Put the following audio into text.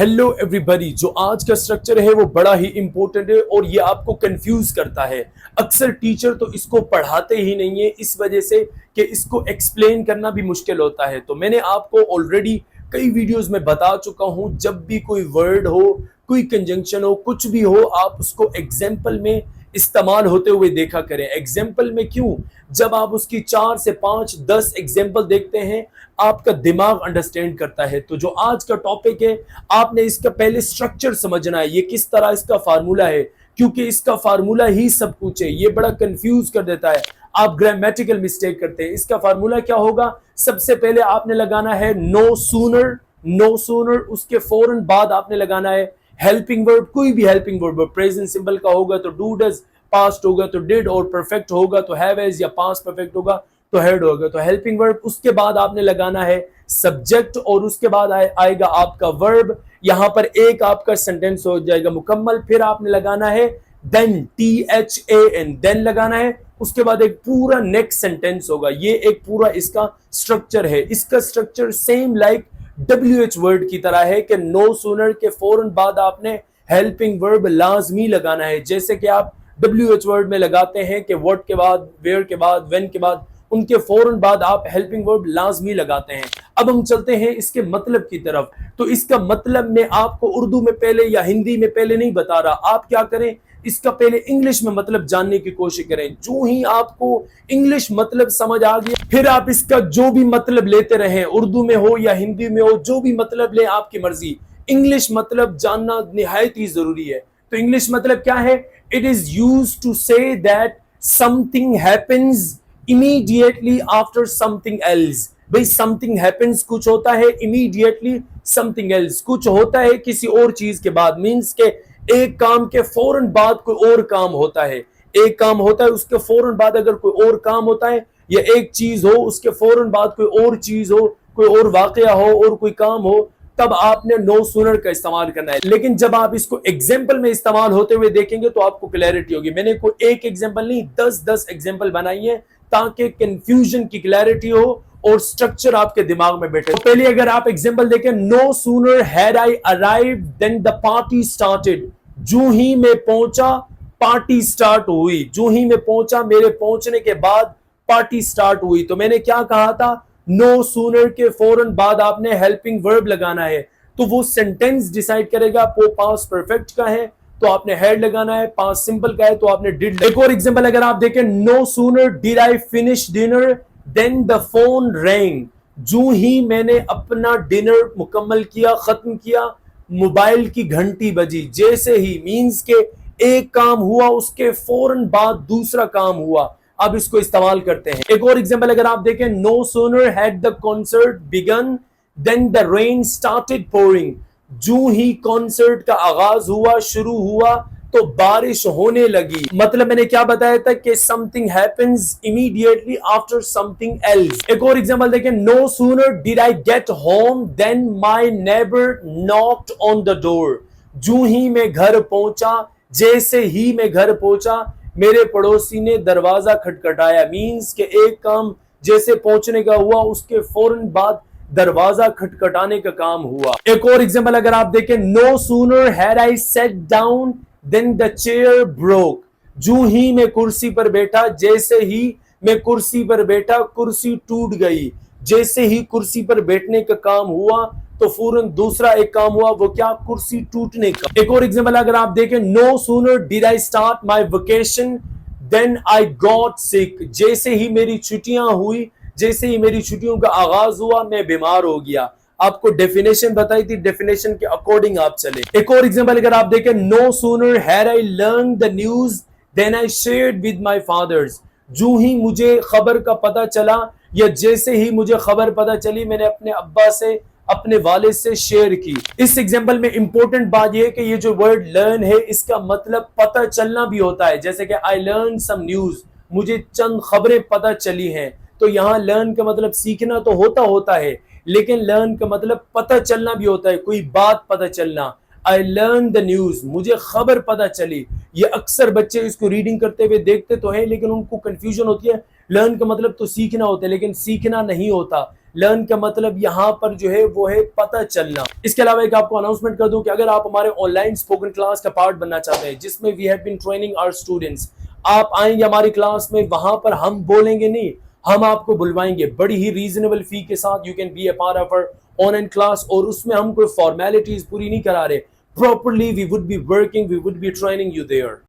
Hello everybody. जो आज का स्ट्रक्चर है वो बड़ा ही इंपॉर्टेंट है और ये आपको कंफ्यूज करता है। अक्सर टीचर तो इसको पढ़ाते ही नहीं है इस वजह से कि इसको एक्सप्लेन करना भी मुश्किल होता है। तो मैंने आपको ऑलरेडी कई वीडियोस में बता चुका हूं, जब भी कोई वर्ड हो, कोई कंजंक्शन हो, कुछ भी हो, आप उसको एग्जाम्पल में इस्तेमाल होते हुए देखा करें। एग्जाम्पल में क्यों? जब आप उसकी 4 से 5 10 एग्जाम्पल देखते हैं, आपका दिमाग अंडरस्टैंड करता है। तो जो आज का टॉपिक है, आपने इसका पहले स्ट्रक्चर समझना है, ये किस तरह इसका फार्मूला है, क्योंकि इसका फार्मूला ही सब कुछ है। ये बड़ा कंफ्यूज कर देता है, आप ग्रामेटिकल मिस्टेक करते हैं। इसका फार्मूला क्या होगा? सबसे पहले आपने लगाना है नो सूनर। नो सूनर, उसके फौरन बाद आपने लगाना है हेल्पिंग वर्ब। कोई भी हेल्पिंग वर्ब, प्रेजेंट सिंबल का होगा तो डू डज, पास्ट होगा तो डिड, और परफेक्ट होगा तो हैव एज, या पास्ट परफेक्ट होगा तो हैड होगा, तो हेल्पिंग वर्ब। उसके बाद आपने लगाना है सब्जेक्ट और उसके बाद आएगा आपका वर्ब। यहां पर एक आपका सेंटेंस हो जाएगा मुकम्मल। फिर आपने लगाना है देन, THAN, देन लगाना है। उसके बाद एक पूरा नेक्स्ट सेंटेंस होगा। ये एक पूरा इसका स्ट्रक्चर है। इसका structure same like WH word की तरह है कि नो सूनर के फौरन बाद आपने हेल्पिंग वर्ब लाजमी लगाना है। जैसे कि आप WH वर्ड में लगाते हैं कि व्हाट के बाद, वेयर के बाद, व्हेन के बाद, उनके फौरन बाद आप हेल्पिंग वर्ब लाजमी लगाते हैं। अब हम चलते हैं इसके मतलब की तरफ। तो इसका मतलब मैं आपको उर्दू में पहले या हिंदी में पहले नहीं बता रहा। आप क्या करें, इसका पहले इंग्लिश में मतलब जानने की कोशिश करें। जो ही आपको इंग्लिश मतलब समझ आ गया, फिर आप इसका जो भी मतलब लेते रहें, उर्दू में हो या हिंदी में हो, जो भी मतलब ले, आपकी मर्जी। इंग्लिश मतलब जानना निहायत ही जरूरी है। तो इंग्लिश मतलब क्या है? It is use to say that something happens immediately after something else. भाई समथिंग हैपेंस, कुछ होता है, इमीडिएटली समथिंग एल्स, कुछ होता है किसी और चीज के बाद। मींस के एक काम के फौरन बाद कोई और काम होता है। एक काम होता है, उसके फौरन बाद अगर कोई और काम होता है, या एक चीज हो उसके फौरन बाद कोई और चीज हो, कोई और वाकया हो और कोई काम हो, तब आपने नो सूनर का इस्तेमाल करना है। लेकिन जब आप इसको एग्जाम्पल में इस्तेमाल होते हुए देखेंगे तो आपको क्लैरिटी होगी। मैंने कोई एक एग्जाम्पल नहीं, 10 एग्जाम्पल बनाई है ताकि कंफ्यूजन की क्लैरिटी हो और स्ट्रक्चर आपके दिमाग में बैठे। तो पहले अगर आप एग्जांपल देखें, no sooner had I arrived then the party started. जो ही मैं पहुंचा पार्टी स्टार्ट हुई। जो ही मैं पहुंचा, मेरे पहुंचने के बाद पार्टी स्टार्ट हुई। तो मैंने क्या कहा था? नो सूनर के फौरन बाद आपने हेल्पिंग वर्ब लगाना है। तो वो सेंटेंस डिसाइड करेगा वो पास्ट परफेक्ट का है तो आपने हैड लगाना है, पास्ट सिंपल का है तो आपने डिड। एक और एग्जांपल अगर आप देखें, no sooner did I finish dinner then the phone rang. जो ही मैंने अपना डिनर मुकम्मल किया, खत्म किया, मोबाइल की घंटी बजी। जैसे ही मींस के एक काम हुआ, उसके फौरन बाद दूसरा काम हुआ। अब इसको इस्तेमाल करते हैं। एक और एग्जांपल अगर आप देखें, no sooner had the concert began then the rain started pouring. जो ही कॉन्सर्ट का आगाज हुआ, शुरू हुआ, तो बारिश होने लगी। मतलब मैंने क्या बताया था कि something happens immediately after something else. एक और एग्जांपल देखें, no sooner did I get home then my neighbour knocked on the door. जो ही मैं घर पहुंचा, जैसे ही मैं घर पहुंचा, मेरे पड़ोसी ने दरवाजा खटखटाया। मींस के एक काम जैसे पहुंचने का हुआ, उसके फौरन बाद दरवाजा खटखटाने का काम हुआ। एक और एग्जांपल अगर आप देखें, no sooner had I set down then the chair broke. जो ही मैं कुर्सी पर बैठा, जैसे ही मैं कुर्सी पर बैठा, कुर्सी टूट गई। जैसे ही कुर्सी पर बैठने का काम हुआ तो फौरन दूसरा एक काम हुआ, वो क्या? कुर्सी टूटने का। एक और एग्जांपल अगर आप देखें, no sooner did I start my vacation then I got sick. जैसे ही मेरी छुट्टियां हुई, जैसे ही मेरी छुट्टियों का आगाज हुआ, मैं बीमार हो गया। आपको डेफिनेशन बताई थी, डेफिनेशन के अकॉर्डिंग आप चले। एक और एग्जांपल अगर आप देखें, no sooner had I learn the news then I shared with my fathers. जो ही मुझे खबर का पता चला, या जैसे ही मुझे खबर पता चली, मैंने अपने अब्बा से, अपने वालिद से शेयर की। इस एग्जांपल में इंपॉर्टेंट बात यह है कि ये जो वर्ड लर्न है, इसका मतलब पता चलना भी होता है। जैसे कि आई लर्न सम न्यूज, मुझे चंद खबरें पता चली हैं। तो यहां लर्न का मतलब सीखना तो होता है, लेकिन लर्न का मतलब पता चलना भी होता है, कोई बात पता चलना। आई लर्न द न्यूज, मुझे खबर पता चली। ये अक्सर बच्चे इसको रीडिंग करते हुए देखते तो हैं, लेकिन उनको कंफ्यूजन होती है। लर्न का मतलब तो सीखना होता है, लेकिन सीखना नहीं होता। लर्न का मतलब यहाँ पर जो है वो है पता चलना। इसके अलावा एक आपको अनाउंसमेंट कर दूं कि अगर आप हमारे ऑनलाइन स्पोकन क्लास का पार्ट बनना चाहते हैं जिसमें we have been training our students, आप आएंगे हमारी क्लास में, वहां पर हम बोलेंगे नहीं, हम आपको बुलवाएंगे बड़ी ही रीजनेबल फी के साथ। You can be a part of our online class, और उसमें हम कोई फॉर्मेलिटीज पूरी नहीं करा रहे, properly we would be working, we would be training you there.